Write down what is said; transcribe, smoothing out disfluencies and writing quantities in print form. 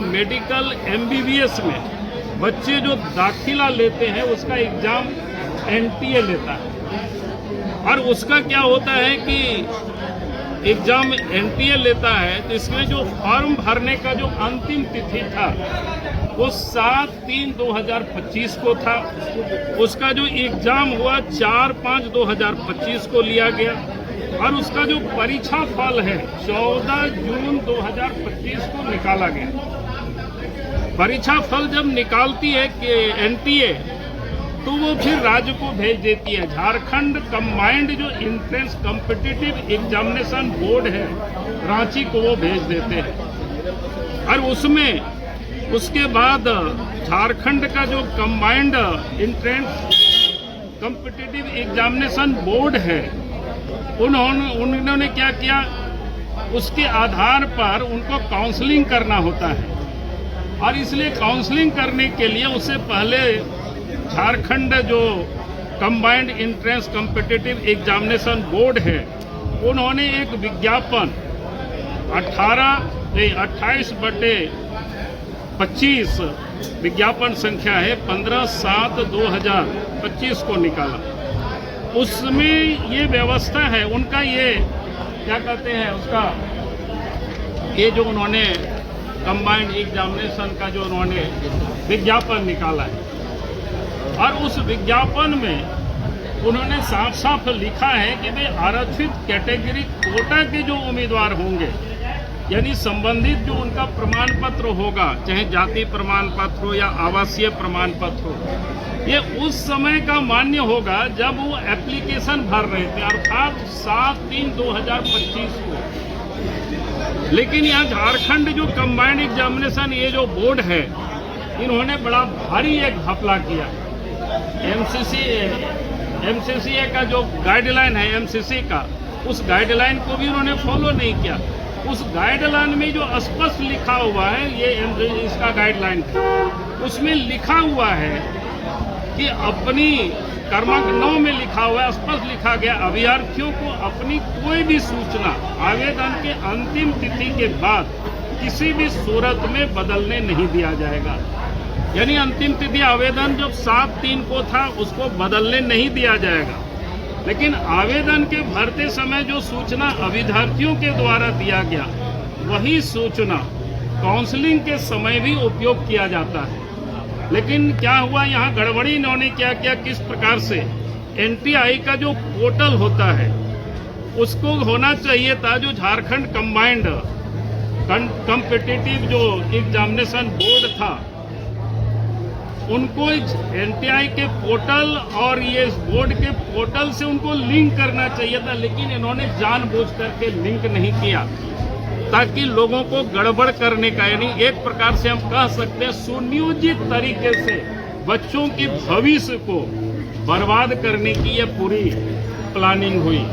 Medical MBBS में बच्चे जो दाखिला लेते हैं उसका एग्ज़ाम NTA लेता है। और उसका क्या होता है कि एग्ज़ाम NTA लेता है तो इसमें जो फॉर्म भरने का जो अंतिम तिथि था वो 7/3/2025 को था। उसका जो एग्ज़ाम हुआ 4/5/2025 को लिया गया और उसका जो परीक्षा फल है 14 जून 2025 को निकाला गया। परीक्षा फल जब निकालती है कि NTA तो वो फिर राज्य को भेज देती है। झारखंड कंबाइंड जो एंट्रेंस कॉम्पिटिटिव एग्जामिनेशन बोर्ड है रांची को वो भेज देते हैं। और उसमें उसके बाद झारखंड का जो combined entrance competitive examination board है उन्होंने क्या किया, उसके आधार पर उनको काउंसलिंग करना होता है। और इसलिए काउंसलिंग करने के लिए उससे पहले झारखंड जो combined entrance competitive examination board है उन्होंने एक विज्ञापन 28/25 विज्ञापन संख्या है 15/7/2025 को निकाला। उसमें ये व्यवस्था है उनका, ये क्या कहते हैं उसका, ये जो उन्होंने कंबाइंड एग्जामिनेशन का जो उन्होंने विज्ञापन निकाला है और उस विज्ञापन में उन्होंने साफ साफ लिखा है कि वे आरक्षित कैटेगरी कोटा के जो उम्मीदवार होंगे यानी संबंधित जो उनका प्रमाण पत्र होगा, चाहे जाति प्रमाण पत्र हो या आवासीय प्रमाण पत्र हो, ये उस समय का मान्य होगा जब वो एप्लीकेशन भर रहे थे अर्थात 7/3/2025 को। लेकिन यहाँ झारखंड जो कंबाइंड एग्जामिनेशन ये जो बोर्ड है इन्होंने बड़ा भारी एक घपला किया। MCCA का जो गाइडलाइन है MCC का, उस गाइडलाइन को भी उन्होंने फॉलो नहीं किया। उस गाइडलाइन में जो स्पष्ट लिखा हुआ है, ये इसका गाइडलाइन है, उसमें लिखा हुआ है कि अपनी क्रमांक 9 में लिखा हुआ है, स्पष्ट लिखा गया अभ्यर्थियों को अपनी कोई भी सूचना आवेदन के अंतिम तिथि के बाद किसी भी सूरत में बदलने नहीं दिया जाएगा। यानी अंतिम तिथि आवेदन जब 7/3 को था उसको बदलने नहीं दिया जाएगा। लेकिन आवेदन के भरते समय जो सूचना अभ्यर्थियों के द्वारा दिया गया वही सूचना काउंसलिंग के समय भी उपयोग किया जाता है। लेकिन क्या हुआ, यहाँ गड़बड़ी इन्होंने क्या किया, किस प्रकार से NTI का जो पोर्टल होता है उसको होना चाहिए था जो झारखंड कंबाइंड कॉम्पिटिटिव जो एग्जामिनेशन बोर्ड था उनको NTI के पोर्टल और ये बोर्ड के पोर्टल से उनको लिंक करना चाहिए था। लेकिन इन्होंने जानबूझ करके लिंक नहीं किया ताकि लोगों को गड़बड़ करने का, यानी एक प्रकार से हम कह सकते हैं सुनियोजित तरीके से बच्चों के भविष्य को बर्बाद करने की ये पूरी प्लानिंग हुई।